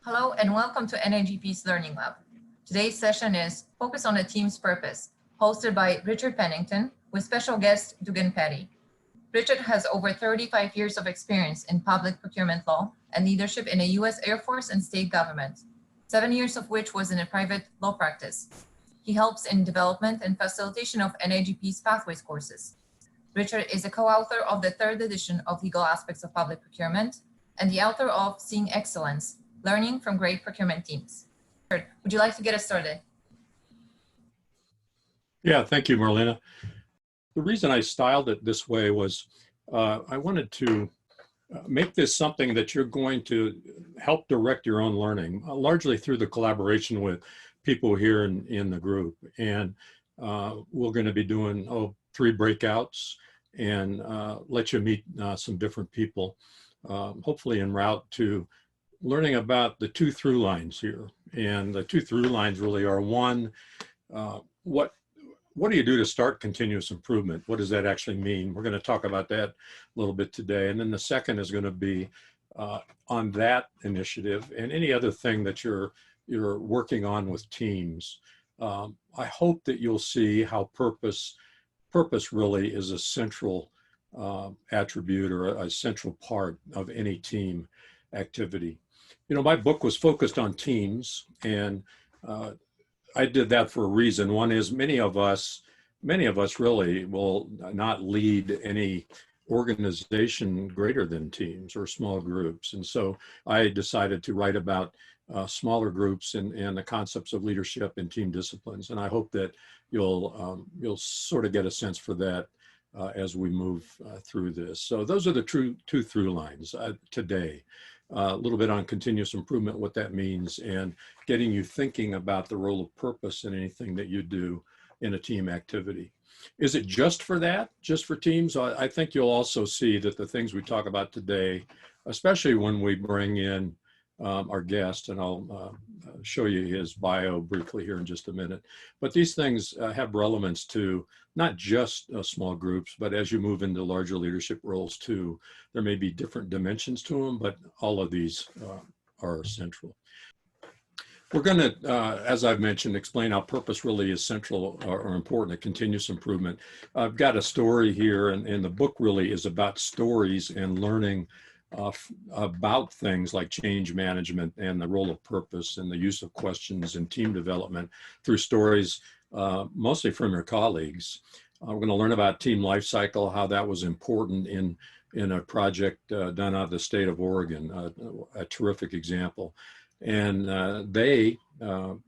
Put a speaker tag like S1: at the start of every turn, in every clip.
S1: Hello and welcome to NIGP's Learning Lab. Today's session is Focus on the Team's Purpose, hosted by Richard Pennington with special guest Dugan Petty. Richard has over 35 years of experience in public procurement law and leadership in the U.S. Air Force and state government, 7 years of which was in a private law practice. He helps in development and facilitation of NIGP's Pathways courses. Richard is a co-author of the 3rd edition of Legal Aspects of Public Procurement and the author of Seeing Excellence, Learning from Great Procurement Teams. Would you like to get us started?
S2: Yeah, thank you, Marlena. The reason I styled it this way was I wanted to make this something that you're going to help direct your own learning, largely through the collaboration with people here in the group. And we're going to be doing 3 breakouts and let you meet some different people, hopefully en route to learning about the 2 through lines here. And the 2 through lines really are, one, what do you do to start continuous improvement? What does that actually mean? We're going to talk about that a little bit today. And then the second is going to be on that initiative and any other thing that you're working on with teams. I hope that you'll see how purpose really is a central attribute or a central part of any team activity. You know, my book was focused on teams, and I did that for a reason. One is many of us really will not lead any organization greater than teams or small groups. And so I decided to write about smaller groups and the concepts of leadership and team disciplines. And I hope that you'll sort of get a sense for that as we move through this. So those are the 2 through lines today. A little bit on continuous improvement, what that means, and getting you thinking about the role of purpose in anything that you do in a team activity. Is it just for that, just for teams? I think you'll also see that the things we talk about today, especially when we bring in our guest, and I'll show you his bio briefly here in just a minute, but these things have relevance to not just small groups, but as you move into larger leadership roles too. There may be different dimensions to them, but all of these are central. We're going to, as I've mentioned, explain how purpose really is central or important to continuous improvement. I've got a story here, and the book really is about stories and learning about things like change management and the role of purpose and the use of questions and team development through stories, mostly from your colleagues. We're going to learn about team life cycle, how that was important in a project done out of the state of Oregon, a terrific example. And they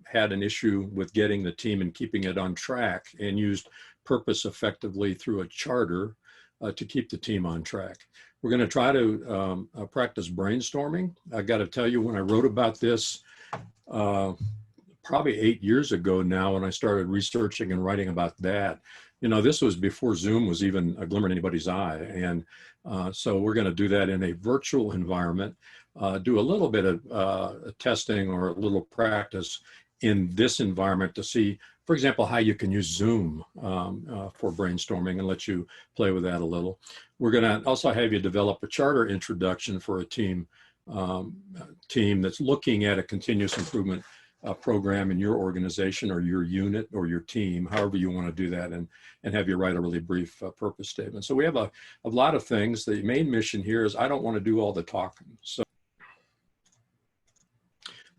S2: had an issue with getting the team and keeping it on track and used purpose effectively through a charter to keep the team on track. We're going to try to practice brainstorming. I got to tell you, when I wrote about this, probably 8 years ago now, when I started researching and writing about that, you know, this was before Zoom was even a glimmer in anybody's eye. And so we're going to do that in a virtual environment, do a little bit of testing or a little practice in this environment to see, for example, how you can use Zoom for brainstorming, and let you play with that a little. We're going to also have you develop a charter introduction for a team that's looking at a continuous improvement program in your organization or your unit or your team, however you want to do that, and have you write a really brief purpose statement. So we have a lot of things. The main mission here is I don't want to do all the talking. So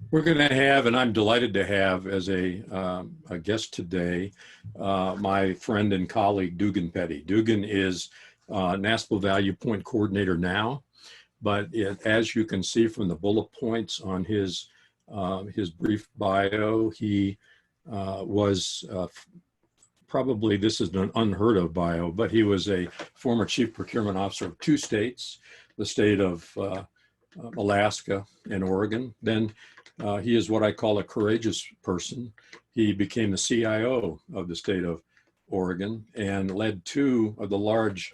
S2: we're going to have, and I'm delighted to have as a guest today, my friend and colleague, Dugan Petty. Dugan is NASPO Value Point Coordinator now, but as you can see from the bullet points on his brief bio, he was probably, this is an unheard of bio, but he was a former Chief Procurement Officer of 2 states, the state of Alaska and Oregon. Then he is what I call a courageous person. He became the CIO of the state of Oregon and led 2 of the large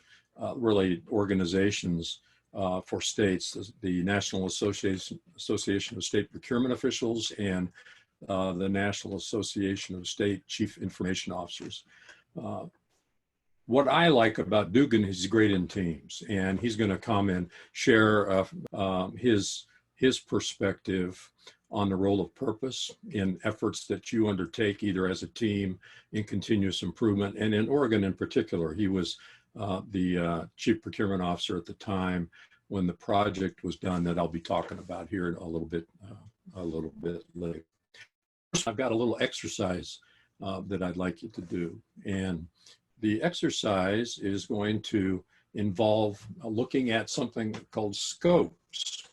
S2: really organizations for states, the National Association of State Procurement Officials and the National Association of State Chief Information Officers. What I like about Dugan is he's great in teams, and he's going to come and share his his perspective on the role of purpose in efforts that you undertake either as a team in continuous improvement. And in Oregon in particular, he was the chief procurement officer at the time when the project was done that I'll be talking about here a little bit later. I've got a little exercise that I'd like you to do. And the exercise is going to involve looking at something called scopes.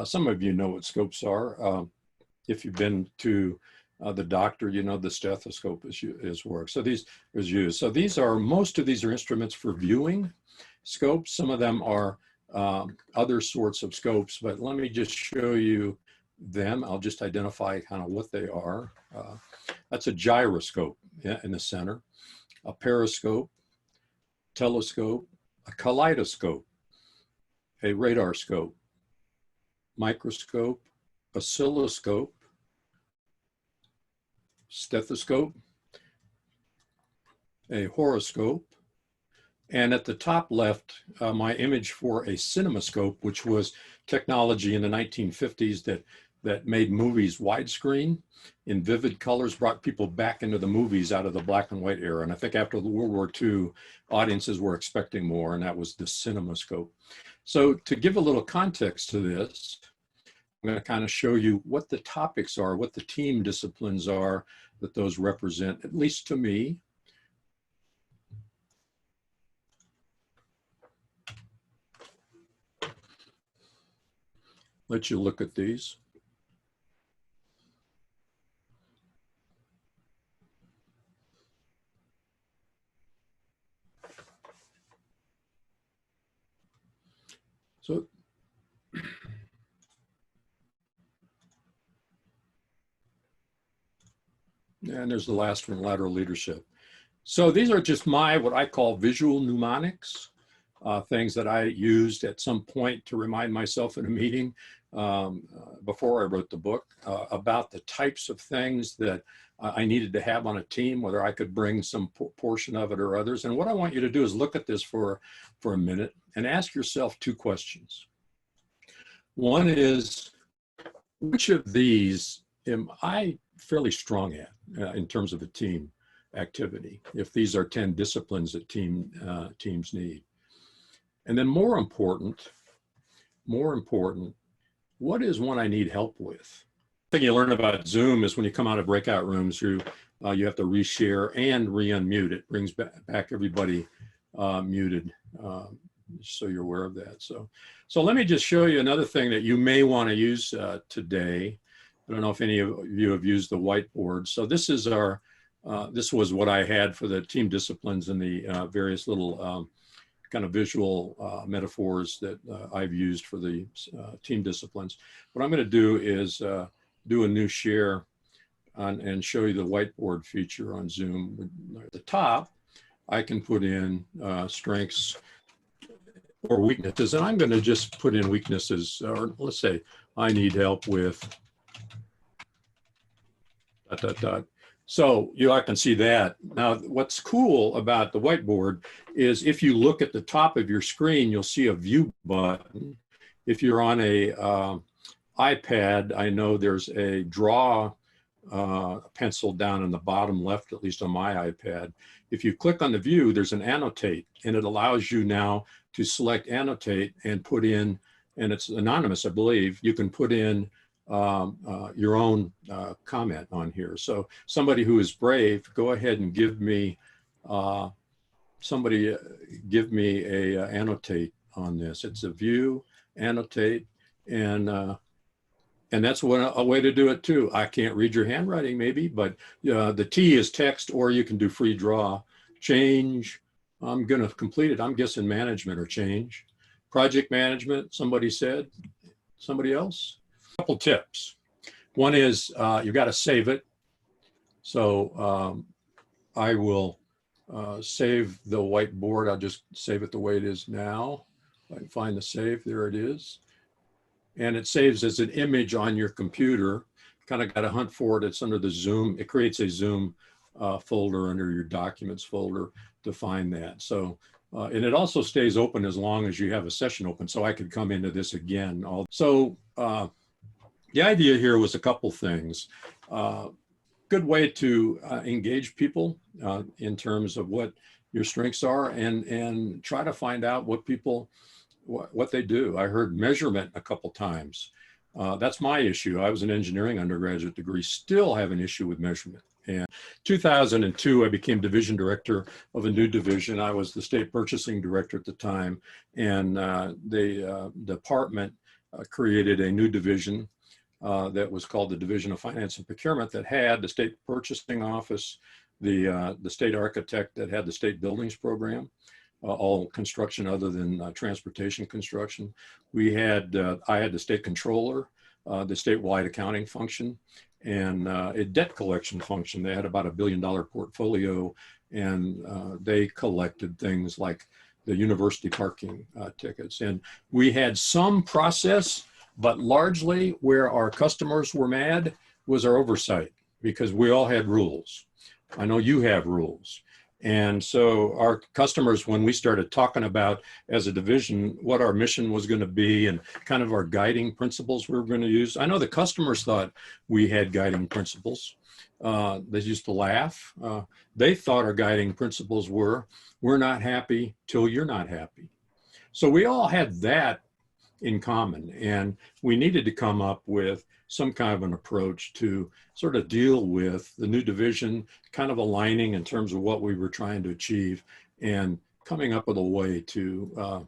S2: Some of you know what scopes are. If you've been to the doctor, you know the stethoscope is work. So these is used. So most of these are instruments for viewing scopes. Some of them are other sorts of scopes, but let me just show you them. I'll just identify kind of what they are. That's a gyroscope in the center, a periscope, telescope, a kaleidoscope, a radar scope, microscope, oscilloscope, stethoscope, a horoscope, and at the top left, my image for a cinemascope, which was technology in the 1950s that made movies widescreen in vivid colors, brought people back into the movies out of the black and white era. And I think after World War II, audiences were expecting more, and that was the cinemascope. So to give a little context to this, I'm going to kind of show you what the topics are, what the team disciplines are that those represent, at least to me. Let you look at these. So, and there's the last one, lateral leadership. So these are just what I call visual mnemonics, things that I used at some point to remind myself in a meeting before I wrote the book about the types of things that I needed to have on a team, whether I could bring some portion of it or others. And what I want you to do is look at this for a minute and ask yourself two questions. One is, which of these am I fairly strong at in terms of a team activity, if these are 10 disciplines that teams need? And then more important, what is one I need help with? The thing you learn about Zoom is when you come out of breakout rooms, you have to reshare and re-unmute. It brings back everybody muted, so you're aware of that. So let me just show you another thing that you may want to use today. I don't know if any of you have used the whiteboard. So this is this was what I had for the team disciplines and the various little kind of visual metaphors that I've used for the team disciplines. What I'm going to do is do a new share and show you the whiteboard feature on Zoom. At the top, I can put in strengths or weaknesses, and I'm going to just put in weaknesses, or let's say I need help with ... So I can see that. Now, what's cool about the whiteboard is if you look at the top of your screen, you'll see a view button. If you're on a iPad, I know there's a draw pencil down in the bottom left, at least on my iPad. If you click on the view, there's an annotate, and it allows you now to select annotate and put in, and it's anonymous, I believe, you can put in your own comment on here. So somebody who is brave, go ahead and give me, give me a annotate on this. It's a view, annotate, and that's a way to do it too. I can't read your handwriting maybe, but the T is text, or you can do free draw. Change, I'm gonna complete it. I'm guessing management or change. Project management, somebody said. Somebody else? Couple tips. One is you got to save it. So I will save the whiteboard. I'll just save it the way it is now. If I can find the save, there it is. And it saves as an image on your computer. Kind of got to hunt for it. It's under the Zoom. It creates a Zoom folder under your documents folder to find that. So And it also stays open as long as you have a session open, so I could come into this again. So the idea here was a couple things. Good way to engage people in terms of what your strengths are, and try to find out what people, what they do. I heard measurement a couple times. That's my issue. I was an engineering undergraduate degree, still have an issue with measurement. And 2002, I became division director of a new division. I was the state purchasing director at the time, and the department created a new division that was called the Division of Finance and Procurement, that had the state purchasing office, the state architect that had the state buildings program, all construction other than transportation construction. We had, I had the state controller, the statewide accounting function, and a debt collection function. They had about $1 billion portfolio, and they collected things like the university parking tickets. And we had some process, but largely where our customers were mad was our oversight, because we all had rules. I know you have rules. And so our customers, when we started talking about as a division what our mission was going to be and kind of our guiding principles we were going to use, I know the customers thought we had guiding principles. They used to laugh. They thought our guiding principles were, we're not happy till you're not happy. So we all had that in common, and we needed to come up with some kind of an approach to sort of deal with the new division, kind of aligning in terms of what we were trying to achieve, and coming up with a way to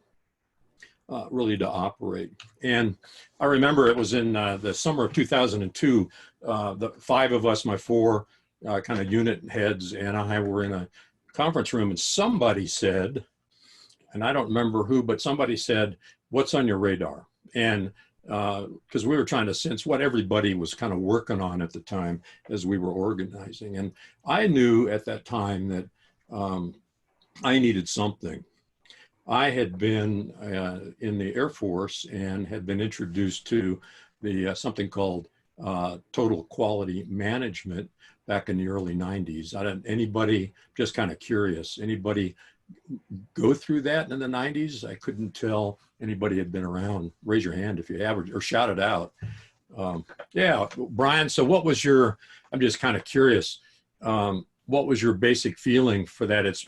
S2: really to operate. And I remember it was in the summer of 2002, the 5 of us, my 4 kind of unit heads and I were in a conference room, and somebody said, and I don't remember who, but somebody said, what's on your radar? And because we were trying to sense what everybody was kind of working on at the time as we were organizing. And I knew at that time that I needed something. I had been in the Air Force and had been introduced to the something called total quality management back in the early 90s. Anybody, just kind of curious, anybody go through that in the 90s? I couldn't tell anybody had been around. Raise your hand if you have, or shout it out. Yeah, Brian, so what was your, I'm just kind of curious, what was your basic feeling for that? It's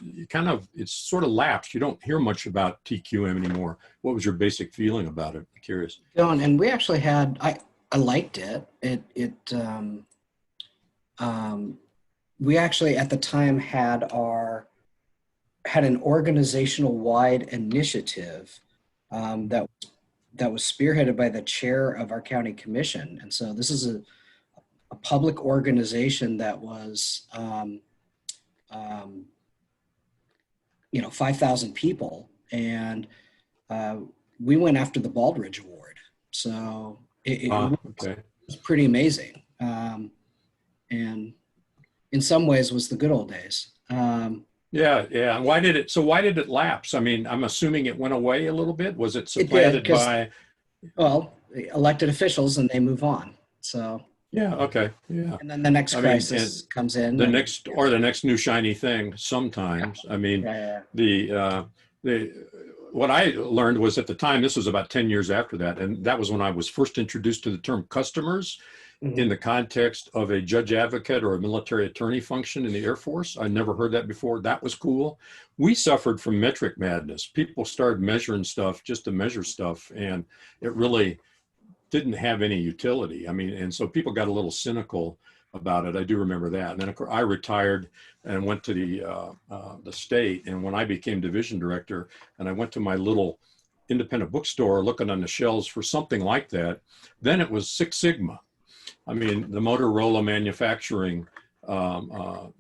S2: sort of lapsed. You don't hear much about TQM anymore. What was your basic feeling about it? I'm curious.
S3: John, and we actually had, I liked it. We actually at the time had an organizational wide initiative that was spearheaded by the chair of our county commission. And so this is a public organization that was, 5,000 people. And we went after the Baldrige Award. So it was pretty amazing. And in some ways was the good old days.
S2: Yeah. Why did it lapse? I mean, I'm assuming it went away a little bit. Was it supplanted by?
S3: Well, elected officials, and they move on. So.
S2: Yeah. Okay. Yeah.
S3: And then the next crisis comes in.
S2: The next new shiny thing. Sometimes. Yeah. I mean, what I learned was at the time, this was about 10 years after that, and that was when I was first introduced to the term customers. Mm-hmm. In the context of a judge advocate or a military attorney function in the Air Force. I never heard that before. That was cool. We suffered from metric madness. People started measuring stuff just to measure stuff, and it really didn't have any utility. I mean, and so people got a little cynical about it. I do remember that. And then of course, I retired and went to the state. And when I became division director and I went to my little independent bookstore looking on the shelves for something like that, then it was Six Sigma. I mean, the Motorola manufacturing kind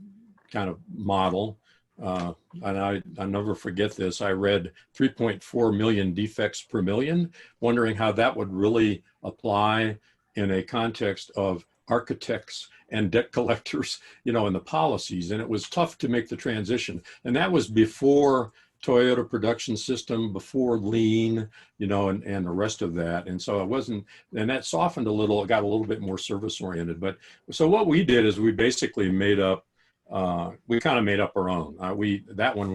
S2: of model, and I never forget this. I read 3.4 million defects per million, wondering how that would really apply in a context of architects and debt collectors, and the policies. And it was tough to make the transition. And that was before Toyota production system, before lean, and the rest of that. And so it wasn't, and that softened a little, it got a little bit more service oriented. But so what we did is we basically made up we kind of made up our own. That one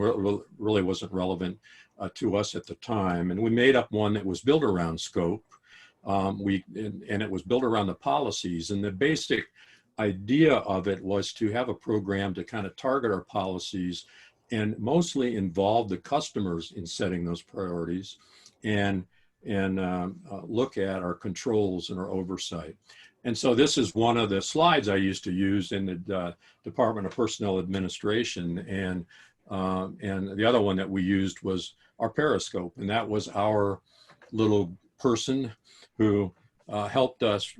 S2: really wasn't relevant to us at the time, and we made up one that was built around scope. And it was built around the policies, and the basic idea of it was to have a program to kind of target our policies and mostly involve the customers in setting those priorities and look at our controls and our oversight. And so this is one of the slides I used to use in the Department of Personnel Administration, and the other one that we used was our periscope, and that was our little person who helped us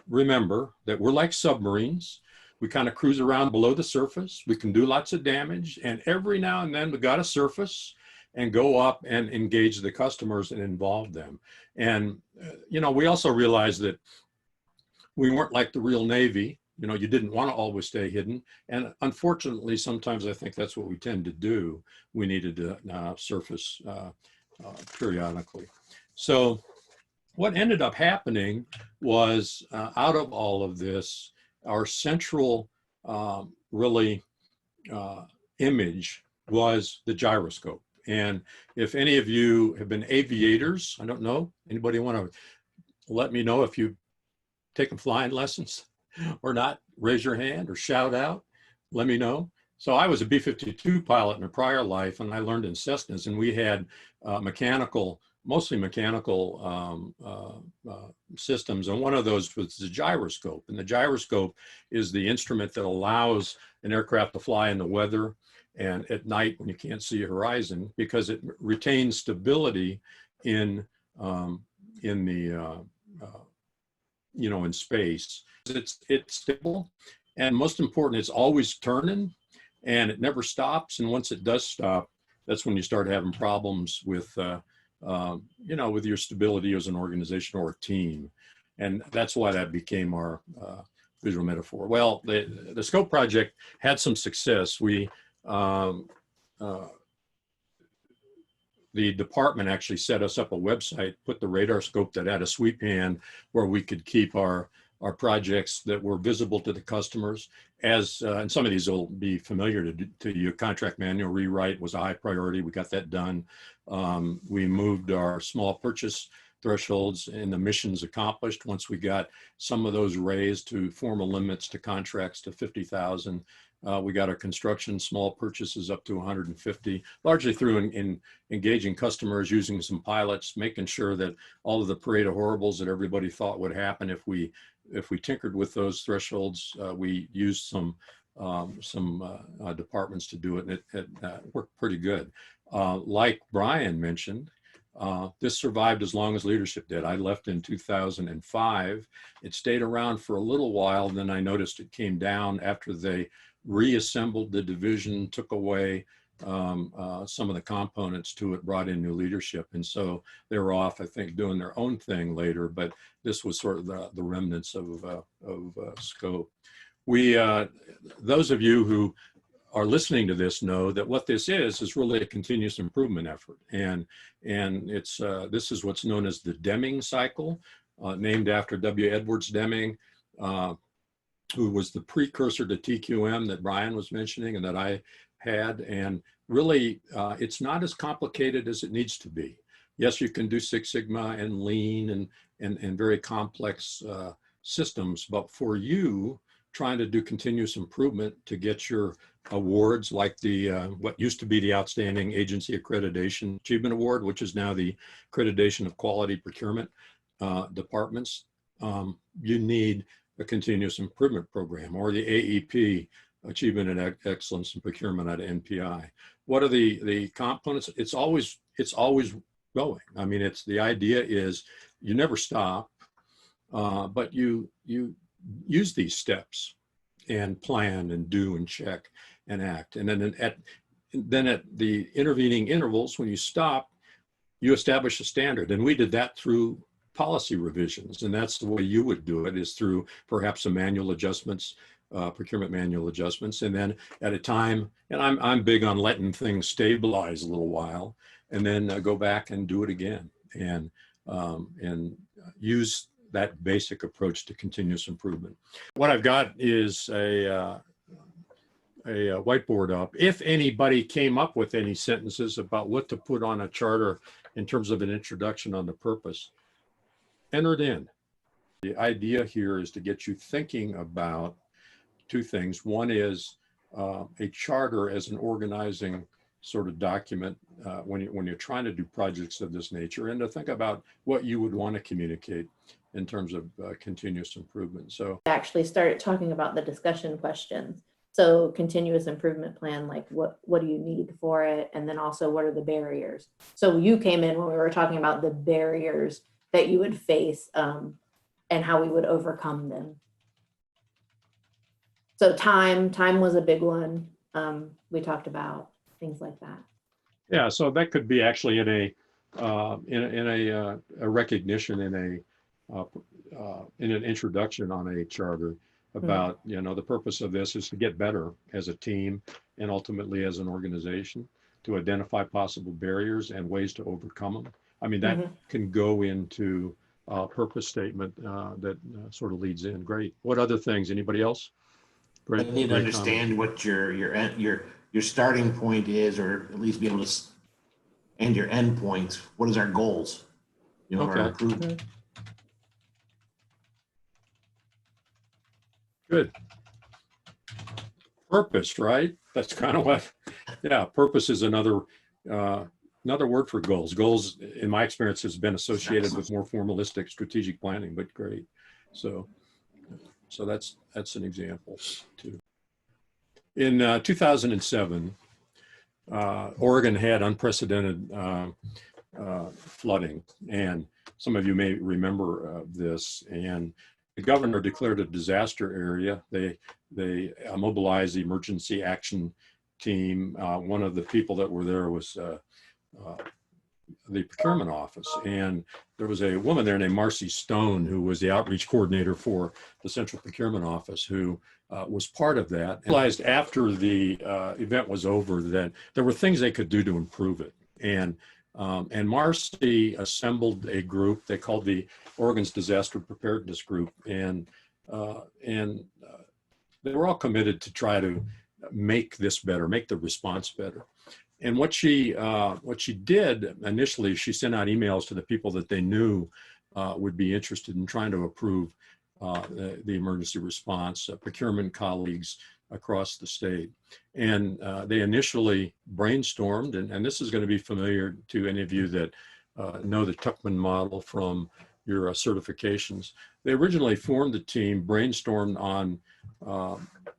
S2: remember that we're like submarines. We kind of cruise around below the surface. We can do lots of damage, and every now and then we got to surface and go up and engage the customers and involve them. And, you know, we also realized that we weren't like the real Navy. You know, you didn't want to always stay hidden. And unfortunately, sometimes I think that's what we tend to do. We needed to surface periodically. So what ended up happening was out of all of this, our central image was the gyroscope. And if any of you have been aviators, I don't know, anybody want to let me know if you've taken flying lessons or not? Raise your hand or shout out, let me know. So I was a B-52 pilot in a prior life, and I learned in Cessnas, and we had mostly mechanical systems, and one of those was the gyroscope. And the gyroscope is the instrument that allows an aircraft to fly in the weather and at night when you can't see a horizon, because it retains stability in space. It's stable, and most important, it's always turning, and it never stops. And once it does stop, that's when you start having problems with with your stability as an organization or a team. And that's why that became our visual metaphor. Well, the scope project had some success. The department actually set us up a website, put the radar scope that had a sweep hand where we could keep our projects that were visible to the customers. And some of these will be familiar to you. Contract manual rewrite was a high priority. We got that done. We moved our small purchase thresholds and the missions accomplished. Once we got some of those raised to formal limits to contracts to 50,000, we got our construction small purchases up to 150, largely through engaging customers, using some pilots, making sure that all of the parade of horribles that everybody thought would happen if we tinkered with those thresholds. We used some departments to do it, and it worked pretty good. Like Brian mentioned, this survived as long as leadership did. I left in 2005. It stayed around for a little while, and then I noticed it came down after they reassembled the division, took away some of the components to it, brought in new leadership. And so they were off, I think, doing their own thing later, but this was sort of the remnants of scope. Those of you who are listening to this know that what this is really a continuous improvement effort. And it's this is what's known as the Deming cycle, named after W. Edwards Deming, who was the precursor to TQM that Brian was mentioning and that I had. And really, it's not as complicated as it needs to be. Yes, you can do Six Sigma and Lean and very complex systems, but for you, trying to do continuous improvement to get your awards, like the what used to be the Outstanding Agency Accreditation Achievement Award, which is now the Accreditation of Quality Procurement Departments, you need a continuous improvement program, or the AEP, Achievement and Excellence in Procurement at NPI. What are the components? It's always going. I mean, the idea is you never stop, but you use these steps and plan and do and check and act. And then at the intervening intervals, when you stop, you establish a standard. And we did that through policy revisions. And that's the way you would do it, is through perhaps some manual adjustments, procurement manual adjustments. And then at a time, and I'm big on letting things stabilize a little while, and then go back and do it again, and use that basic approach to continuous improvement. What I've got is whiteboard up. If anybody came up with any sentences about what to put on a charter in terms of an introduction on the purpose, enter it in. The idea here is to get you thinking about two things. One is a charter as an organizing sort of document when you're trying to do projects of this nature, and to think about what you would want to communicate in terms of continuous improvement. So
S4: actually started talking about the discussion questions. So continuous improvement plan, like what do you need for it? And then also what are the barriers? So you came in when we were talking about the barriers that you would face and how we would overcome them. So time was a big one. We talked about things like that.
S2: yeah, so that could be actually in a recognition in an introduction on a charter about, you know, the purpose of this is to get better as a team and ultimately as an organization, to identify possible barriers and ways to overcome them. I mean, that can go into a purpose statement that sort of leads in. Great. What other things? Anybody else? Great.
S5: You need to
S2: great
S5: understand what your starting point is, or at least be able to, and your end points. What is our goals? You know, our
S2: Okay.
S5: improvement.
S2: Good. Purpose, right? That's kind of what, yeah, purpose is another word for goals. Goals, in my experience, has been associated with more formalistic strategic planning, but great. So that's an example too. In 2007, Oregon had unprecedented flooding, and some of you may remember this. And the governor declared a disaster area. They mobilized the emergency action team. One of the people that were there was the procurement office, and there was a woman there named Marcy Stone, who was the outreach coordinator for the central procurement office, who was part of that. And realized after the event was over that there were things they could do to improve it. And Marcy assembled a group they called the Oregon's Disaster Preparedness Group, and they were all committed to try to make this better, make the response better. And what she did initially, she sent out emails to the people that they knew would be interested in trying to approve the emergency response, procurement colleagues across the state. And they initially brainstormed, and this is going to be familiar to any of you that know the Tuckman model from your certifications. They originally formed the team, brainstormed on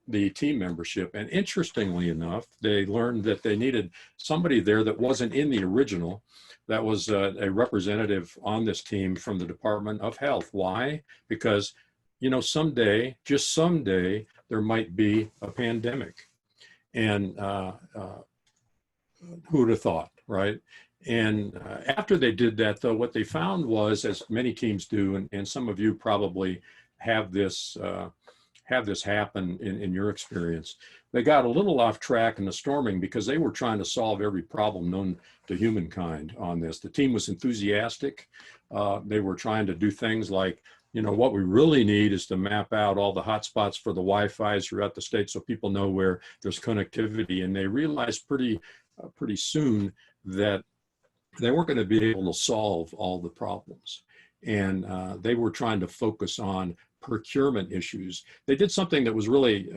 S2: the team membership. And interestingly enough, they learned that they needed somebody there that wasn't in the original, that was a representative on this team from the Department of Health. Why? Because, you know, someday, just someday, there might be a pandemic. And who would have thought, right? And after they did that, though, what they found was, as many teams do, and some of you probably have this happen in your experience, they got a little off track in the storming because they were trying to solve every problem known to humankind on this. The team was enthusiastic. They were trying to do things like, you know, what we really need is to map out all the hotspots for the Wi-Fi throughout the state so people know where there's connectivity. And they realized pretty soon that they weren't going to be able to solve all the problems. And they were trying to focus on procurement issues. They did something that was really,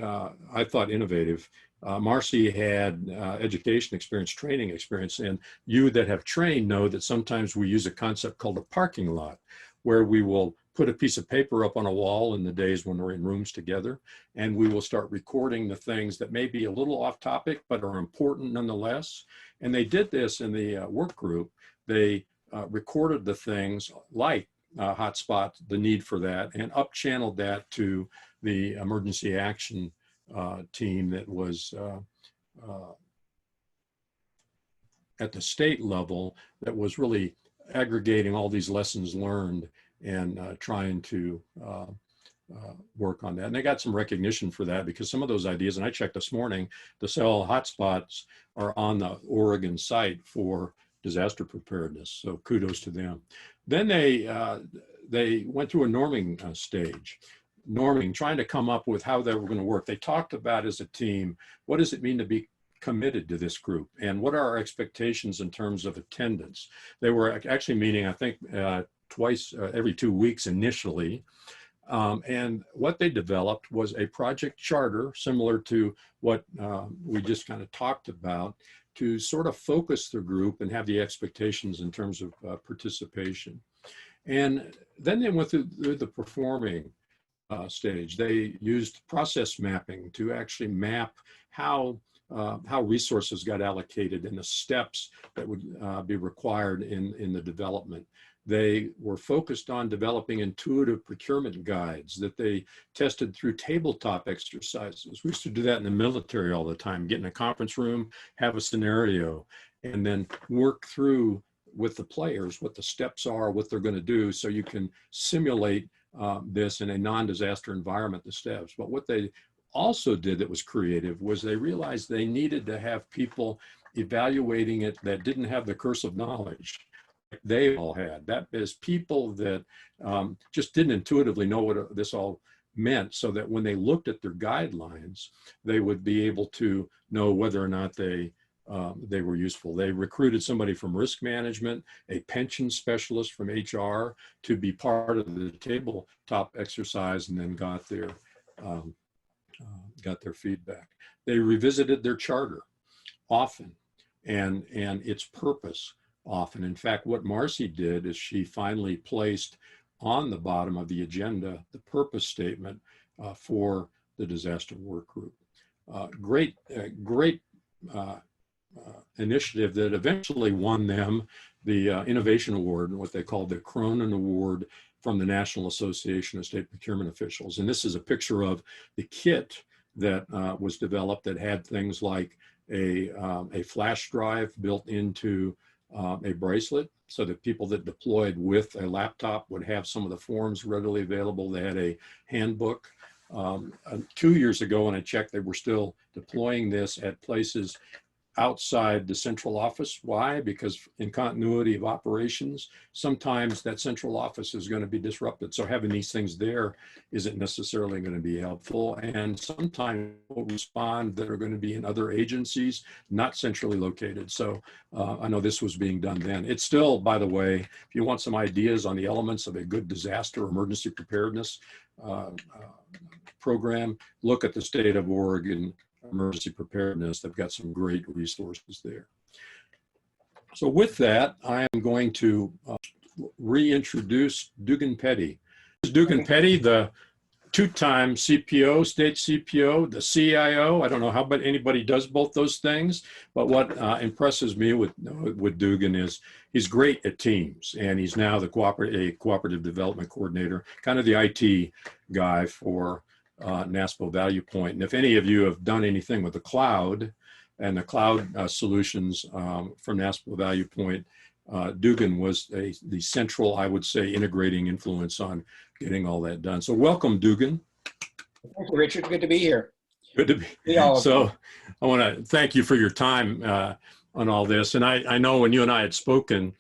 S2: I thought, innovative. Marcy had education experience, training experience, and you that have trained know that sometimes we use a concept called a parking lot, where we will put a piece of paper up on a wall in the days when we're in rooms together, and we will start recording the things that may be a little off topic, but are important nonetheless. And they did this in the work group. They recorded the things like hotspot, the need for that, and up-channeled that to the emergency action team that was at the state level, that was really aggregating all these lessons learned and trying to work on that. And they got some recognition for that, because some of those ideas, and I checked this morning, the cell hotspots are on the Oregon site for disaster preparedness. So kudos to them. Then they went through a norming stage. norming, trying to come up with how they were going to work. They talked about as a team, what does it mean to be committed to this group? And what are our expectations in terms of attendance? They were actually meeting, I think, twice every 2 weeks initially. And what they developed was a project charter similar to what we just kind of talked about, to sort of focus the group and have the expectations in terms of participation. And then they went through the performing stage. They used process mapping to actually map how resources got allocated and the steps that would be required in the development. They were focused on developing intuitive procurement guides that they tested through tabletop exercises. We used to do that in the military all the time, get in a conference room, have a scenario, and then work through with the players what the steps are, what they're going to do, so you can simulate this in a non-disaster environment, the steps. But what they also did that was creative was they realized they needed to have people evaluating it that didn't have the curse of knowledge they all had. That is, people that just didn't intuitively know what this all meant, so that when they looked at their guidelines, they would be able to know whether or not they were useful. They recruited somebody from risk management, a pension specialist from HR to be part of the tabletop exercise, and then got their feedback. They revisited their charter often and its purpose often. In fact, what Marcy did is she finally placed on the bottom of the agenda the purpose statement for the disaster work group. Great initiative that eventually won them the Innovation Award, what they called the Cronin Award from the National Association of State Procurement Officials. And this is a picture of the kit that was developed that had things like a flash drive built into a bracelet, so that people that deployed with a laptop would have some of the forms readily available. They had a handbook. 2 years ago when I checked, they were still deploying this at places outside the central office. Why? Because in continuity of operations, sometimes that central office is going to be disrupted. So having these things there isn't necessarily going to be helpful. And sometimes will respond that are going to be in other agencies, not centrally located. So I know this was being done then. It's still, by the way, if you want some ideas on the elements of a good disaster emergency preparedness program, look at the state of Oregon emergency preparedness. They've got some great resources there. So with that, I am going to reintroduce Dugan Petty. Dugan Petty, the two-time CPO, state CPO, the CIO. I don't know how but anybody does both those things, but what impresses me with Dugan is he's great at teams, and he's now the cooperative development coordinator, kind of the IT guy for NASPO Value Point. And if any of you have done anything with the cloud and the cloud solutions from NASPO Value Point, Dugan was the central, I would say, integrating influence on getting all that done. So welcome, Dugan.
S6: Thank you, Richard. Good to be here.
S2: Good to be here. So I want to thank you for your time on all this. And I know when you and I had spoken,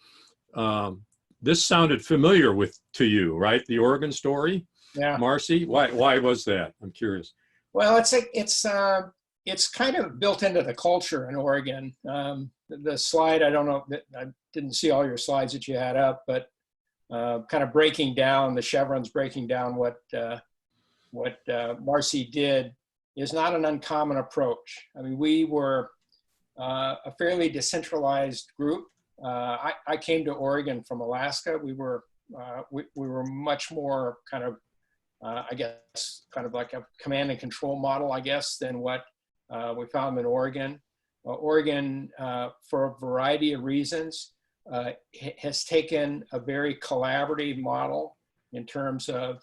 S2: this sounded familiar to you, right? The Oregon story.
S6: Yeah.
S2: Marcy, why was that? I'm curious.
S6: Well, it's kind of built into the culture in Oregon. The slide, I don't know, I didn't see all your slides that you had up, but kind of breaking down the chevrons, breaking down what Marcy did is not an uncommon approach. I mean, we were a fairly decentralized group. I came to Oregon from Alaska. We were much more kind of I guess, kind of like a command and control model, I guess, than what we found in Oregon. Oregon, for a variety of reasons, has taken a very collaborative model in terms of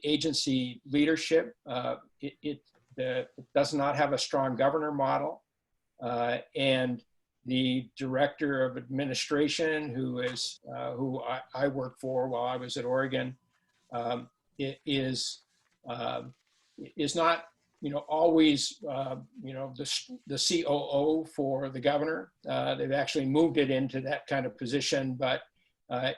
S6: agency leadership. It does not have a strong governor model. And the director of administration, who I worked for while I was at Oregon, is not, always, the COO for the governor. They've actually moved it into that kind of position, but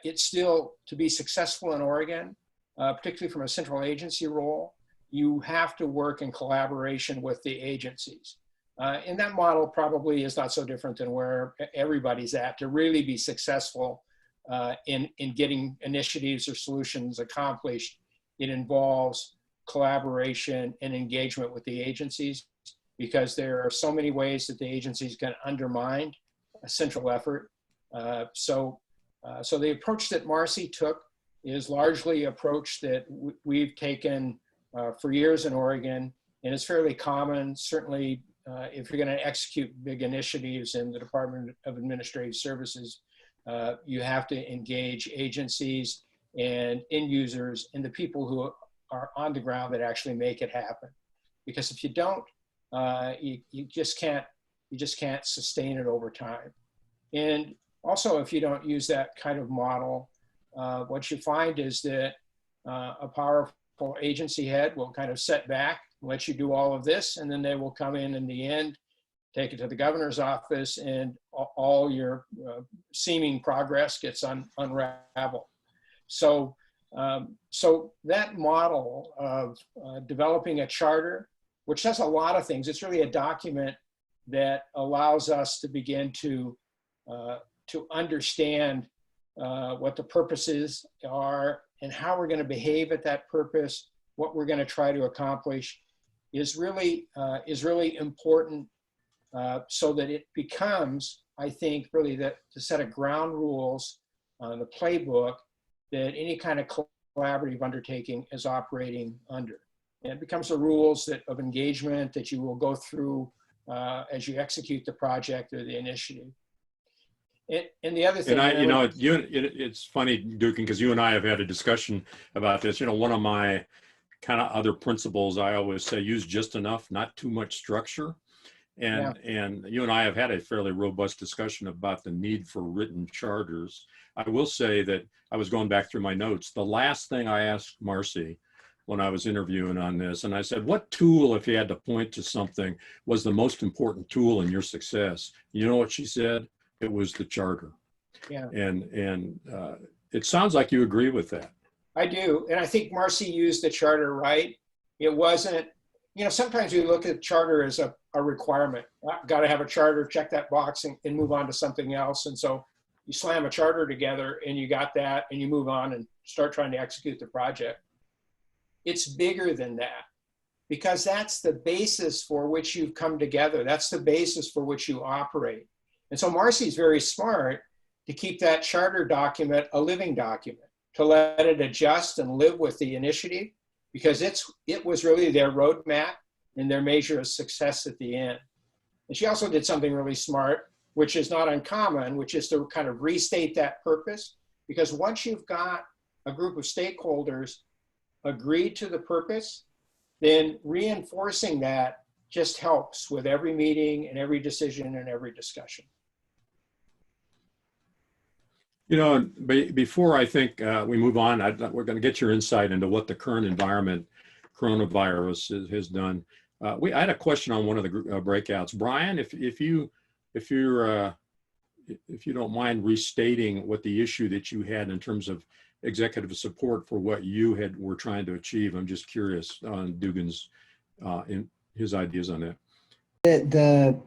S6: it's still, to be successful in Oregon, particularly from a central agency role, you have to work in collaboration with the agencies. And that model probably is not so different than where everybody's at. To really be successful in getting initiatives or solutions accomplished, it involves collaboration and engagement with the agencies, because there are so many ways that the agencies can undermine a central effort. So the approach that Marcy took is largely an approach that we've taken for years in Oregon, and it's fairly common, certainly if you're going to execute big initiatives in the Department of Administrative Services, you have to engage agencies and end users and the people who are on the ground that actually make it happen. Because if you don't, you just can't sustain it over time. And also, if you don't use that kind of model, what you find is that a powerful agency head will kind of set back, let you do all of this, and then they will come in the end, take it to the governor's office, and all your seeming progress gets unraveled. So that model of developing a charter, which does a lot of things, it's really a document that allows us to begin to understand what the purposes are and how we're going to behave at that purpose, what we're going to try to accomplish, is really important, so that it becomes, I think, really the set of ground rules, the playbook that any kind of collaborative undertaking is operating under. And it becomes the rules of engagement that you will go through as you execute the project or the initiative. And the other thing,
S2: it's funny, Dugan, because you and I have had a discussion about this. One of my kind of other principles, I always say, use just enough, not too much structure. And you and I have had a fairly robust discussion about the need for written charters. I will say that I was going back through my notes. The last thing I asked Marcy when I was interviewing on this, and I said, what tool, if you had to point to something, was the most important tool in your success? You know what she said? It was the charter.
S6: Yeah.
S2: And it sounds like you agree with that.
S6: I do. And I think Marcy used the charter right. It wasn't, sometimes we look at charter as a requirement. Got to have a charter, check that box and move on to something else. And so you slam a charter together and you got that and you move on and start trying to execute the project. It's bigger than that, because that's the basis for which you've come together. That's the basis for which you operate. And so Marcy's very smart to keep that charter document a living document, to let it adjust and live with the initiative, because it was really their roadmap and their measure of success at the end. And she also did something really smart, which is not uncommon, which is to kind of restate that purpose, because once you've got a group of stakeholders agreed to the purpose, then reinforcing that just helps with every meeting and every decision and every discussion.
S2: Before I think we move on, we're going to get your insight into what the current environment, coronavirus, has done. I had a question on one of the breakouts. Brian, if you don't mind restating what the issue that you had in terms of executive support for what you were trying to achieve. I'm just curious on Dugan's his ideas on that.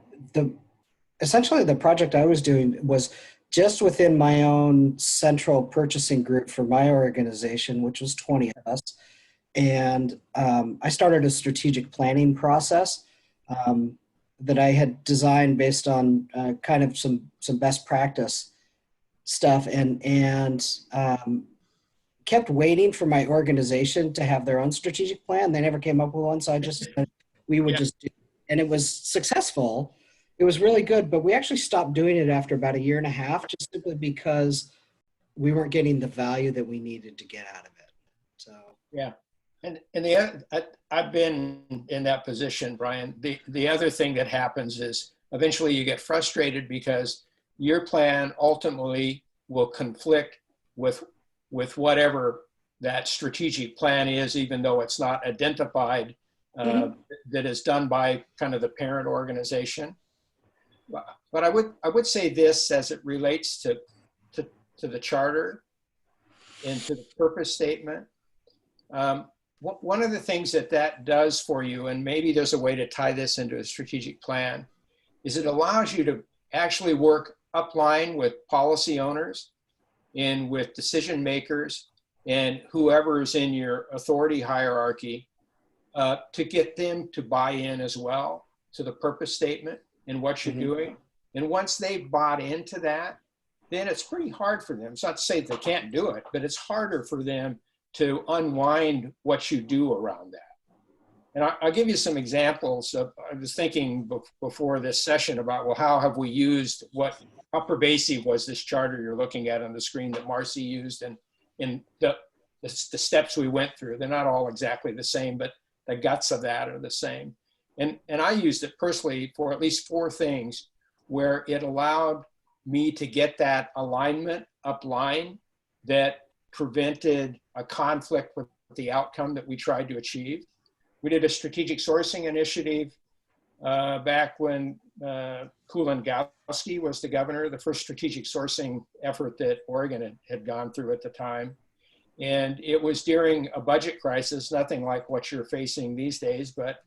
S3: Essentially the project I was doing was just within my own central purchasing group for my organization, which was 20 of us. And I started a strategic planning process that I had designed based on kind of some best practice stuff, and kept waiting for my organization to have their own strategic plan. They never came up with one, so I just said we would just do it. And it was successful. It was really good, but we actually stopped doing it after about 1.5 years, just simply because we weren't getting the value that we needed to get out of it. So
S6: yeah, and I've been in that position, Brian. The other thing that happens is eventually you get frustrated because your plan ultimately will conflict with whatever that strategic plan is, even though it's not identified, that is done by kind of the parent organization. But I would say this as it relates to the charter and to the purpose statement. One of the things that does for you, and maybe there's a way to tie this into a strategic plan, is it allows you to actually work upline with policy owners and with decision makers and whoever is in your authority hierarchy to get them to buy in as well to the purpose statement and what you're doing. And once they've bought into that, then it's pretty hard for them. It's not to say they can't do it, but it's harder for them to unwind what you do around that. And I'll give you some examples of, I was thinking before this session about, well, how have we used how pervasive was this charter you're looking at on the screen that Marcy used, and in the steps we went through. They're not all exactly the same, but the guts of that are the same. And I used it personally for at least 4 things where it allowed me to get that alignment upline that prevented a conflict with the outcome that we tried to achieve. We did a strategic sourcing initiative back when Kulongoski was the governor, the first strategic sourcing effort that Oregon had gone through at the time. And it was during a budget crisis, nothing like what you're facing these days, but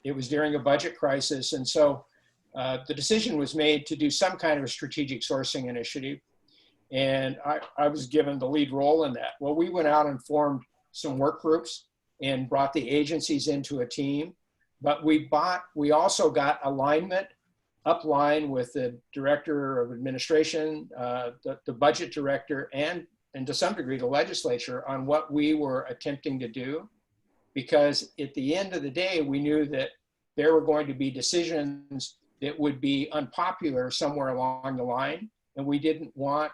S6: it was during a budget crisis. And so the decision was made to do some kind of a strategic sourcing initiative. And I was given the lead role in that. Well, we went out and formed some work groups and brought the agencies into a team. But we also got alignment upline with the director of administration, the budget director, and to some degree the legislature on what we were attempting to do. Because at the end of the day, we knew that there were going to be decisions that would be unpopular somewhere along the line. And we didn't want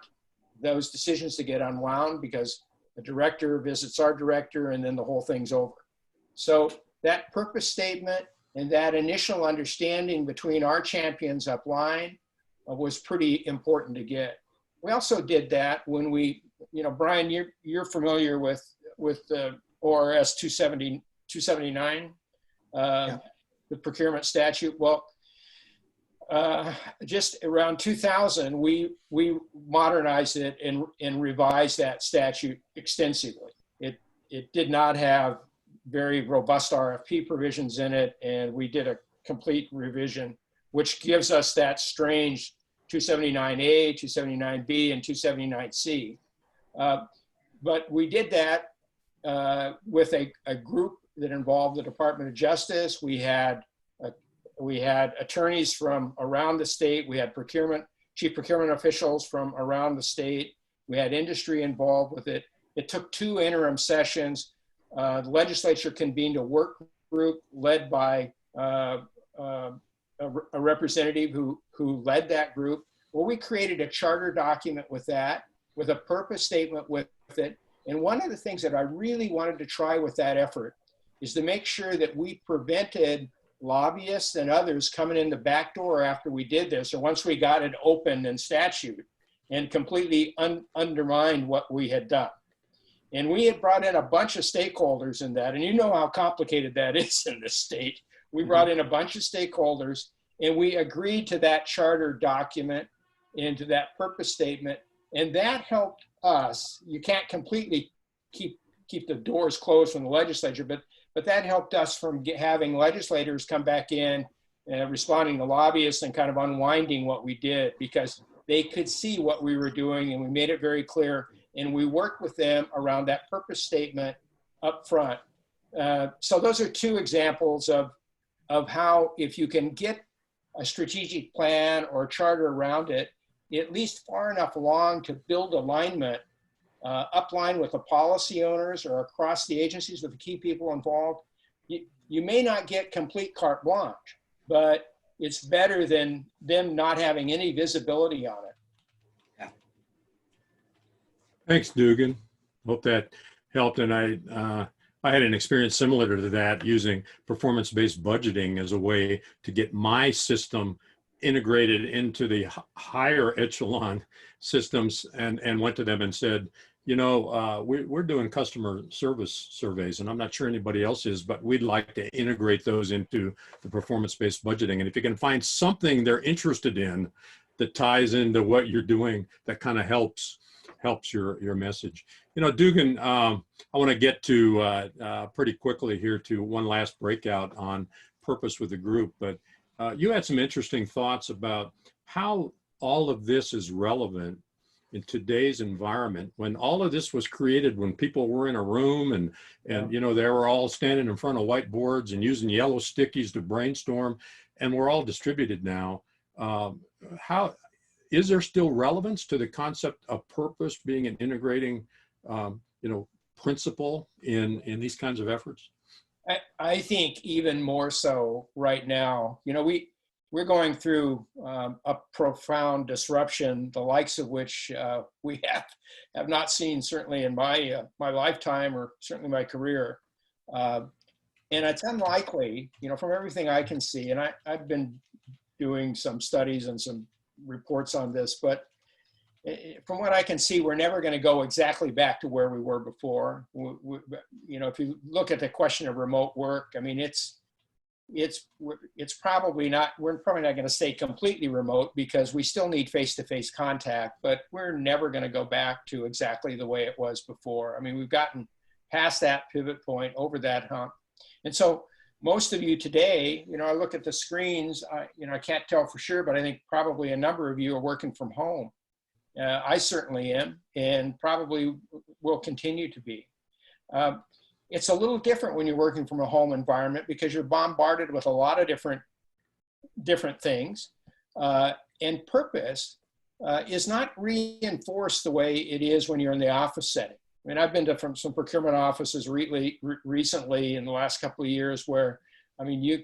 S6: those decisions to get unwound because the director visits our director and then the whole thing's over. So that purpose statement and that initial understanding between our champions upline was pretty important to get. We also did that when we, Brian, you're familiar with the ORS 279,
S3: Yeah.
S6: the procurement statute. Well, just around 2000, we modernized it and revised that statute extensively. It did not have very robust RFP provisions in it, and we did a complete revision, which gives us that strange 279A, 279B, and 279C. But we did that with a group that involved the Department of Justice. We had attorneys from around the state. We had chief procurement officials from around the state. We had industry involved with it. It took 2 interim sessions. The legislature convened a work group led by a representative who led that group. Well, we created a charter document with that, with a purpose statement with it. And one of the things that I really wanted to try with that effort is to make sure that we prevented lobbyists and others coming in the back door after we did this, or once we got it open in statute, and completely undermined what we had done. And we had brought in a bunch of stakeholders in that, and you know how complicated that is in this state. We brought in a bunch of stakeholders, and we agreed to that charter document and to that purpose statement, and that helped us. You can't completely keep the doors closed from the legislature, but that helped us from having legislators come back in and responding to lobbyists and kind of unwinding what we did, because they could see what we were doing and we made it very clear, and we worked with them around that purpose statement up front. So those are 2 examples of how, if you can get a strategic plan or a charter around it, at least far enough along to build alignment upline with the policy owners or across the agencies with the key people involved. You may not get complete carte blanche, but it's better than them not having any visibility on it.
S3: Yeah.
S2: Thanks, Dugan. Hope that helped. And I had an experience similar to that, using performance-based budgeting as a way to get my system integrated into the higher echelon systems, and went to them and said, we're doing customer service surveys, and I'm not sure anybody else is, but we'd like to integrate those into the performance-based budgeting. And if you can find something they're interested in that ties into what you're doing, that kind of helps helps your message. You know, Dugan, I want to get to pretty quickly here to one last breakout on purpose with the group, but you had some interesting thoughts about how all of this is relevant in today's environment, when all of this was created when people were in a room and you know, they were all standing in front of whiteboards and using yellow stickies to brainstorm, and we're all distributed now. How is there still relevance to the concept of purpose being an integrating you know, principle in these kinds of efforts?
S6: I think even more so right now. You know, we're going through a profound disruption, the likes of which we have not seen, certainly in my lifetime, or certainly my career. And it's unlikely, you know, from everything I can see, and I've been doing some studies and some reports on this, but from what I can see, we're never going to go exactly back to where we were before. You know, if you look at the question of remote work, I mean, it's probably not, we're probably not going to stay completely remote, because we still need face-to-face contact, but we're never going to go back to exactly the way it was before. I mean, we've gotten past that pivot point, over that hump. And so most of you today, you know, I look at the screens, you know, I can't tell for sure, but I think probably a number of you are working from home. I certainly am, and probably will continue to be. It's a little different when you're working from a home environment, because you're bombarded with a lot of different things. And purpose is not reinforced the way it is when you're in the office setting. I mean, I've been to some procurement offices recently in the last couple of years where, I mean, you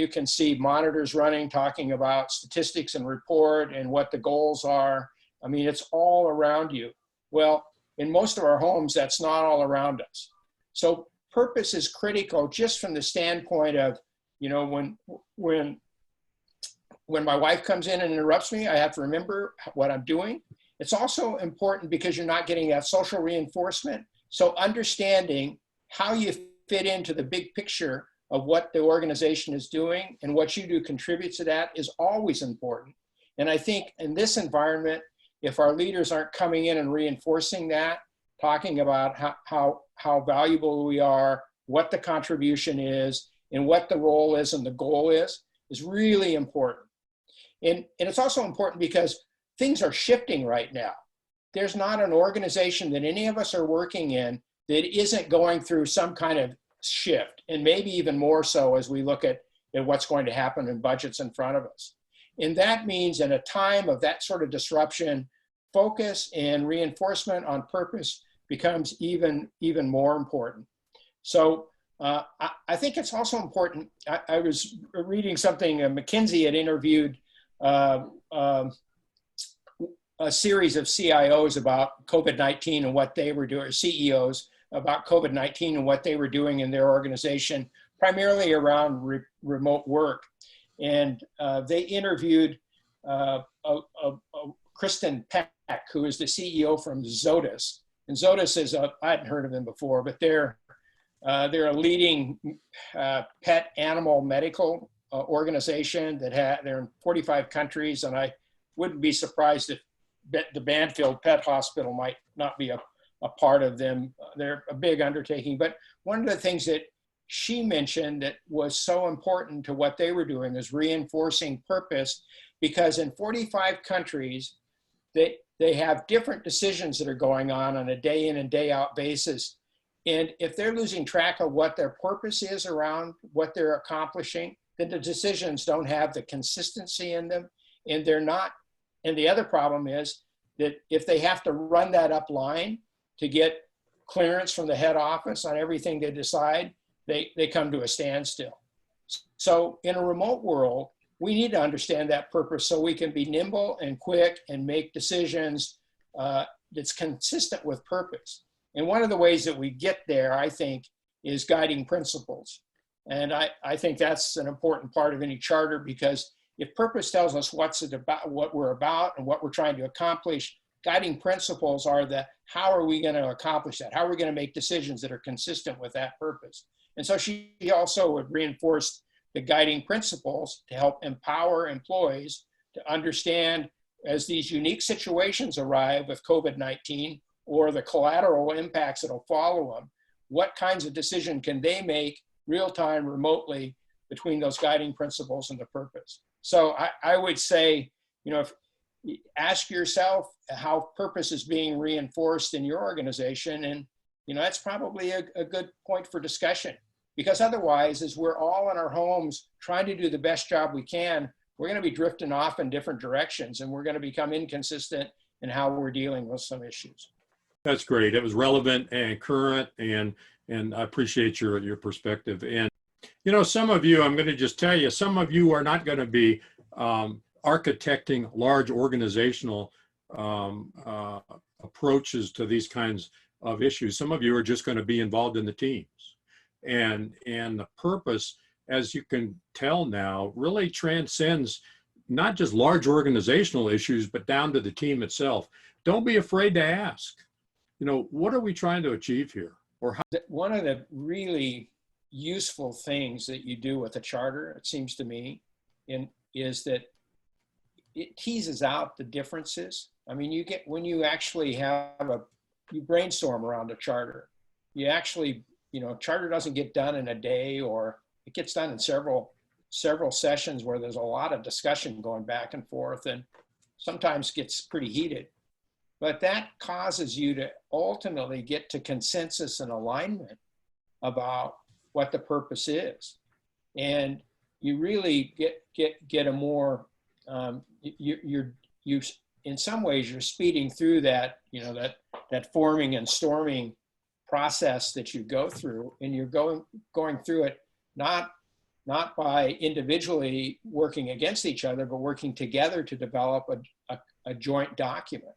S6: can see monitors running, talking about statistics and report and what the goals are. I mean, it's all around you. Well, in most of our homes, that's not all around us. So purpose is critical, just from the standpoint of, you know, when my wife comes in and interrupts me, I have to remember what I'm doing. It's also important because you're not getting that social reinforcement. So understanding how you fit into the big picture of what the organization is doing and what you do contributes to that is always important. And I think in this environment, if our leaders aren't coming in and reinforcing that, talking about how valuable we are, what the contribution is, and what the role is and the goal is really important. And it's also important because things are shifting right now. There's not an organization that any of us are working in that isn't going through some kind of shift, and maybe even more so as we look at what's going to happen in budgets in front of us. And that means in a time of that sort of disruption, focus and reinforcement on purpose becomes even more important. So I think it's also important. I was reading something, McKinsey had interviewed a series of CIOs about COVID-19 and what they were doing, CEOs about COVID-19 and what they were doing in their organization, primarily around remote work. And they interviewed Kristen Peck, who is the CEO from Zoetis. And Zoetis is I hadn't heard of them before, but they're a leading pet animal medical organization they're in 45 countries. And I wouldn't be surprised if the Banfield Pet Hospital might not be a part of them. They're a big undertaking. But one of the things that she mentioned that was so important to what they were doing is reinforcing purpose, because in 45 countries, they have different decisions that are going on a day in and day out basis. And if they're losing track of what their purpose is around what they're accomplishing, then the decisions don't have the consistency in them, and they're not. And the other problem is that if they have to run that up line to get clearance from the head office on everything they decide, they come to a standstill. So in a remote world, we need to understand that purpose so we can be nimble and quick and make decisions that's consistent with purpose. And one of the ways that we get there, I think, is guiding principles. And I think that's an important part of any charter, because if purpose tells us what we're about and what we're trying to accomplish, guiding principles are how are we going to accomplish that? How are we going to make decisions that are consistent with that purpose? And so she also would reinforce the guiding principles to help empower employees to understand as these unique situations arrive with COVID-19 or the collateral impacts that'll follow them, what kinds of decision can they make real-time, remotely, between those guiding principles and the purpose? So I would say, if ask yourself how purpose is being reinforced in your organization, and that's probably a good point for discussion, because otherwise, as we're all in our homes trying to do the best job we can, we're going to be drifting off in different directions, and we're going to become inconsistent in how we're dealing with some issues.
S2: That's great. It was relevant and current, and I appreciate your perspective. And some of you, I'm going to just tell you, some of you are not going to be architecting large organizational approaches to these kinds of issues. Some of you are just going to be involved in the teams, and the purpose, as you can tell now, really transcends not just large organizational issues, but down to the team itself. Don't be afraid to ask, what are we trying to achieve here? Or how?
S6: One of the really useful things that you do with a charter, it seems to me, is that it teases out the differences. I mean, when you actually you brainstorm around a charter, you actually, charter doesn't get done in a day, or it gets done in several sessions where there's a lot of discussion going back and forth, and sometimes gets pretty heated. But that causes you to ultimately get to consensus and alignment about what the purpose is. And you really get a more, you in some ways you're speeding through that, that forming and storming process that you go through, and you're going through it not by individually working against each other, but working together to develop a joint document.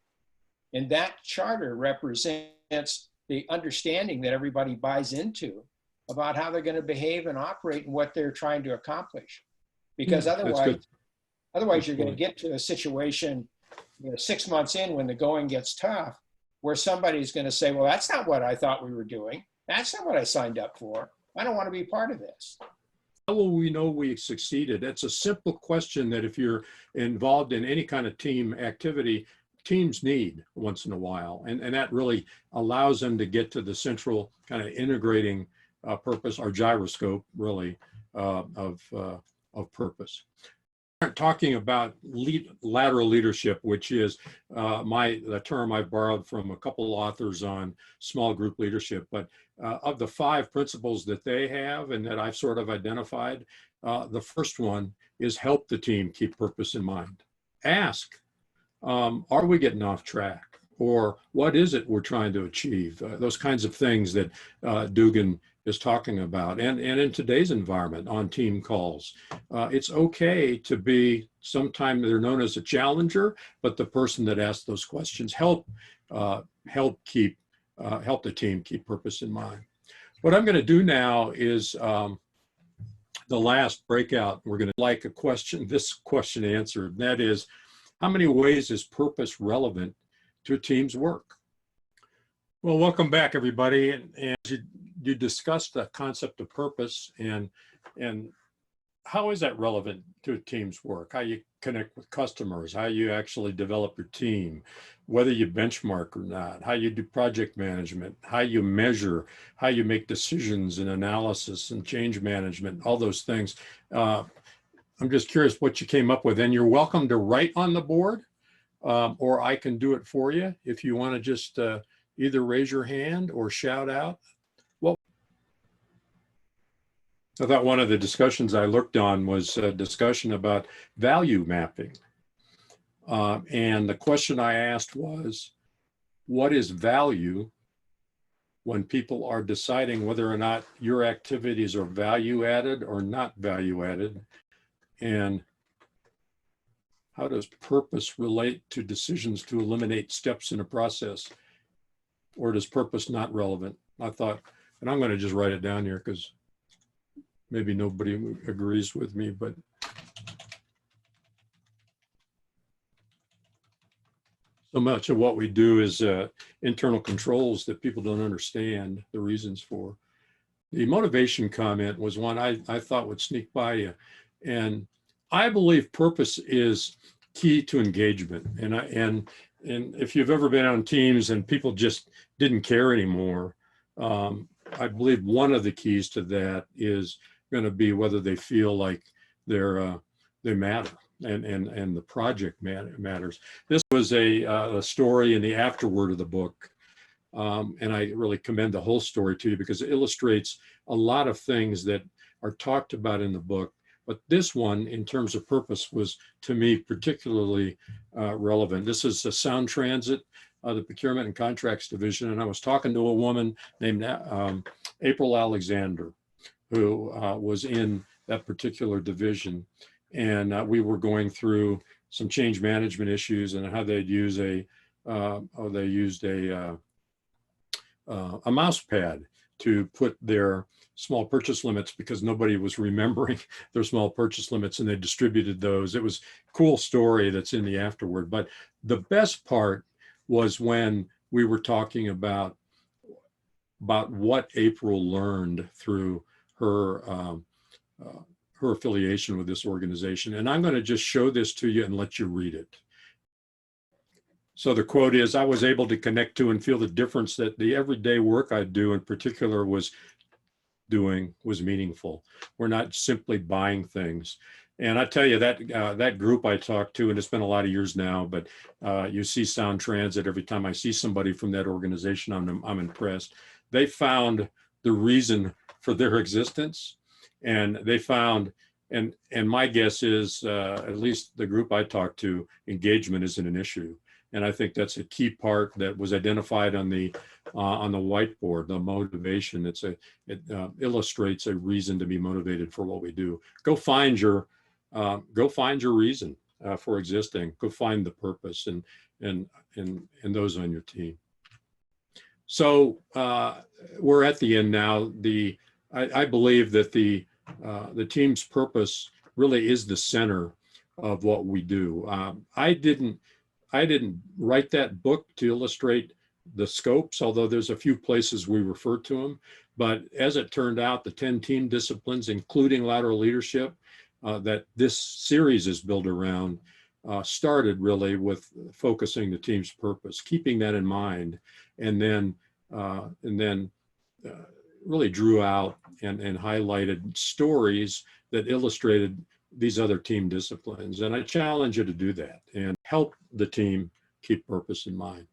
S6: And that charter represents the understanding that everybody buys into about how they're going to behave and operate and what they're trying to accomplish. Because otherwise you're going to get to a situation 6 months in, when the going gets tough, where somebody's going to say, well, that's not what I thought we were doing. That's not what I signed up for. I don't want to be part of this.
S2: How will we know we succeeded? It's a simple question that if you're involved in any kind of team activity, teams need once in a while. And that really allows them to get to the central kind of integrating purpose, or gyroscope, really, of purpose. We're talking about lateral leadership, which is the term I borrowed from a couple authors on small group leadership. But of the 5 principles that they have and that I've sort of identified, the first one is help the team keep purpose in mind. Ask, are we getting off track? Or what is it we're trying to achieve? Those kinds of things that Dugan is talking about. And in today's environment on team calls, it's okay to be, sometimes they're known as a challenger, but the person that asks those questions help the team keep purpose in mind. What I'm going to do now is the last breakout. We're going to like this question answered, and that is, how many ways is purpose relevant to a team's work? Well, welcome back, everybody. And you discussed the concept of purpose and how is that relevant to a team's work? How you connect with customers, how you actually develop your team, whether you benchmark or not, how you do project management, how you measure, how you make decisions and analysis and change management, all those things. I'm just curious what you came up with, and you're welcome to write on the board, or I can do it for you if you want to just either raise your hand or shout out. Well, I thought one of the discussions I looked on was a discussion about value mapping. And the question I asked was, what is value when people are deciding whether or not your activities are value added or not value added? And how does purpose relate to decisions to eliminate steps in a process? Or does purpose not relevant? I thought, and I'm going to just write it down here because maybe nobody agrees with me, but so much of what we do is internal controls that people don't understand the reasons for. The motivation comment was one I thought would sneak by you. And I believe purpose is key to engagement. And if you've ever been on teams and people just didn't care anymore, I believe one of the keys to that is going to be whether they feel like they matter and the project matters. This was a story in the afterword of the book. And I really commend the whole story to you because it illustrates a lot of things that are talked about in the book. But this one, in terms of purpose, was to me particularly relevant. This is a Sound Transit, the Procurement and Contracts Division. And I was talking to a woman named April Alexander, who was in that particular division. And we were going through some change management issues and how they'd use a mouse pad to put their small purchase limits because nobody was remembering their small purchase limits, and they distributed those. It was a cool story that's in the afterword. But the best part was when we were talking about what April learned through her her affiliation with this organization. And I'm going to just show this to you and let you read it. So the quote is, "I was able to connect to and feel the difference that the everyday work I do in particular was meaningful. We're not simply buying things." And I tell you that that group I talked to, and it's been a lot of years now, but you see Sound Transit, every time I see somebody from that organization, I'm impressed. They found the reason for their existence, and they found, and my guess is, at least the group I talked to, engagement isn't an issue. And I think that's a key part that was identified on the whiteboard, the motivation. It illustrates a reason to be motivated for what we do. Go find your reason for existing. Go find the purpose and those on your team. So we're at the end now. I believe that the team's purpose really is the center of what we do. I didn't write that book to illustrate the scopes, although there's a few places we refer to them. But as it turned out, the 10 team disciplines, including lateral leadership, that this series is built around, started really with focusing the team's purpose, keeping that in mind, and then really drew out and highlighted stories that illustrated these other team disciplines. And I challenge you to do that and help the team keep purpose in mind.